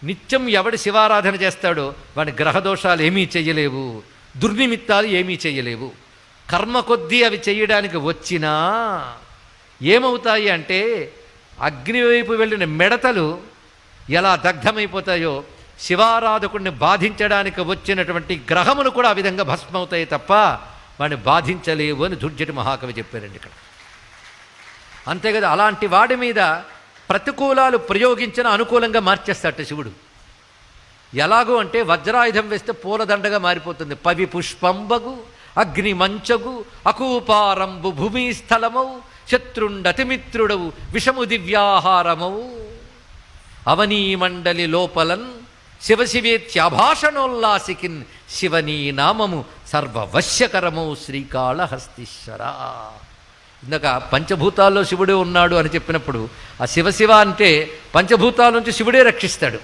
నిత్యం ఎవడి శివారాధన చేస్తాడో వాడి గ్రహదోషాలు ఏమీ చెయ్యలేవు, దుర్నిమిత్తాలు ఏమీ చెయ్యలేవు. కర్మ కొద్దీ అవి చెయ్యడానికి వచ్చినా ఏమవుతాయి అంటే అగ్ని వైపు వెళ్ళిన మిడతలు ఎలా దగ్ధమైపోతాయో శివారాధకుడిని బాధించడానికి వచ్చినటువంటి గ్రహములు కూడా ఆ విధంగా భస్మవుతాయి తప్ప వాడిని బాధించలేవు అని దుర్జటి మహాకవి చెప్పారండి ఇక్కడ. అంతే కదా, అలాంటి వాడి మీద ప్రతికూలాలు ప్రయోగించిన అనుకూలంగా మార్చేస్తాట శివుడు. ఎలాగూ అంటే వజ్రాయుధం వేస్తే పూలదండగా మారిపోతుంది. పవి పుష్పంబగు అగ్ని మంచగు అకూపారంబు భూమి స్థలమౌ శత్రుండతిమిత్రుడవు విషము దివ్యాహారమౌ అవనీ మండలి లోపలన్ శివశివేత్యాభాషణోల్లాసికిన్ శివనీ నామము సర్వవశ్యకరమౌ శ్రీకాళహస్తీశ్వర. ఇందాక పంచభూతాల్లో శివుడే ఉన్నాడు అని చెప్పినప్పుడు ఆ శివశివ అంటే పంచభూతాల నుంచి శివుడే రక్షిస్తాడు.